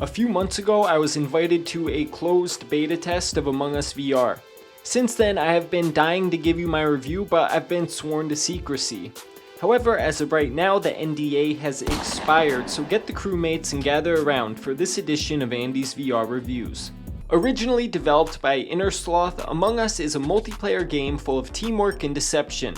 A few months ago, I was invited to a closed beta test of Among Us VR. Since then, I have been dying to give you my review, but I've been sworn to secrecy. However, as of right now, the NDA has expired, so get the crewmates and gather around for this edition of Andy's VR Reviews. Originally developed by Innersloth, Among Us is a multiplayer game full of teamwork and deception.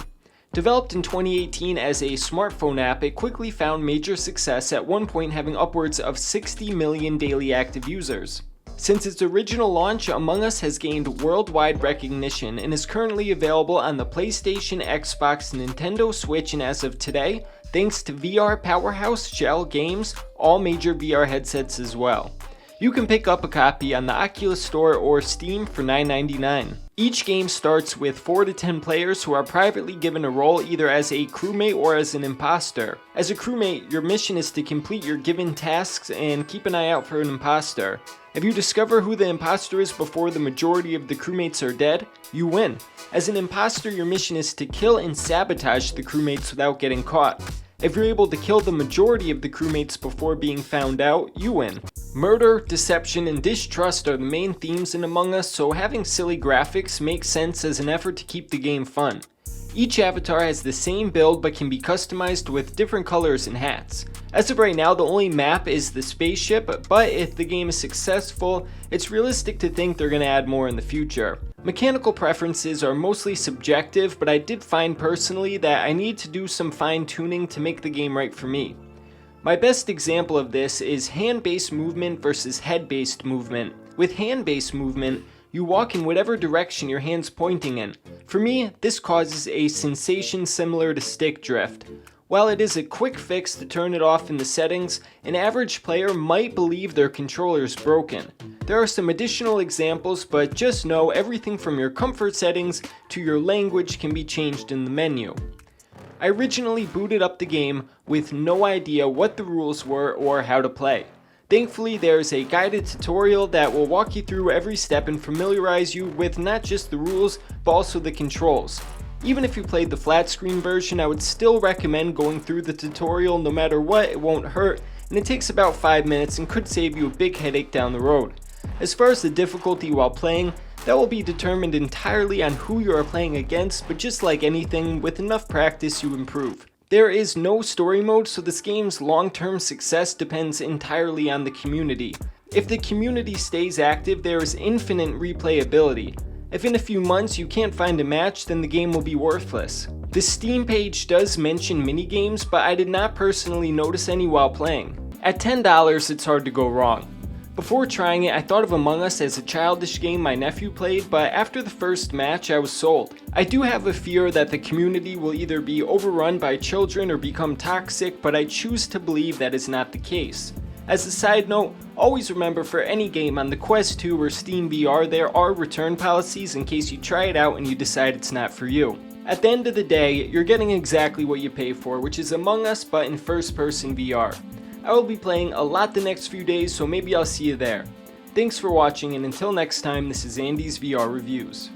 Developed in 2018 as a smartphone app, it quickly found major success, at one point having upwards of 60 million daily active users. Since its original launch, Among Us has gained worldwide recognition and is currently available on the PlayStation, Xbox, Nintendo Switch, and as of today, thanks to VR powerhouse Shell Games, all major VR headsets as well. You can pick up a copy on the Oculus Store or Steam for $9.99. Each game starts with 4 to 10 players who are privately given a role either as a crewmate or as an imposter. As a crewmate, your mission is to complete your given tasks and keep an eye out for an imposter. If you discover who the imposter is before the majority of the crewmates are dead, you win. As an imposter, your mission is to kill and sabotage the crewmates without getting caught. If you're able to kill the majority of the crewmates before being found out, you win. Murder, deception, and distrust are the main themes in Among Us, so having silly graphics makes sense as an effort to keep the game fun. Each avatar has the same build but can be customized with different colors and hats. As of right now, the only map is the spaceship, but if the game is successful, it's realistic to think they're going to add more in the future. Mechanical preferences are mostly subjective, but I did find personally that I need to do some fine tuning to make the game right for me. My best example of this is hand-based movement versus head-based movement. With hand-based movement, you walk in whatever direction your hand's pointing in. For me, this causes a sensation similar to stick drift. While it is a quick fix to turn it off in the settings, an average player might believe their controller is broken. There are some additional examples, but just know everything from your comfort settings to your language can be changed in the menu. I originally booted up the game with no idea what the rules were or how to play. Thankfully, there is a guided tutorial that will walk you through every step and familiarize you with not just the rules, but also the controls. Even if you played the flat screen version, I would still recommend going through the tutorial. No matter what, it won't hurt, and it takes about 5 minutes and could save you a big headache down the road. As far as the difficulty while playing, that will be determined entirely on who you are playing against, but just like anything, with enough practice you improve. There is no story mode, so this game's long-term success depends entirely on the community. If the community stays active, there is infinite replayability. If in a few months you can't find a match, then the game will be worthless. The Steam page does mention minigames, but I did not personally notice any while playing. At $10, it's hard to go wrong. Before trying it, I thought of Among Us as a childish game my nephew played, but after the first match, I was sold. I do have a fear that the community will either be overrun by children or become toxic, but I choose to believe that is not the case. As a side note, always remember for any game on the Quest 2 or SteamVR, there are return policies in case you try it out and you decide it's not for you. At the end of the day, you're getting exactly what you pay for, which is Among Us but in first-person VR. I will be playing a lot the next few days, so maybe I'll see you there. Thanks for watching, and until next time, this is Andy's VR Reviews.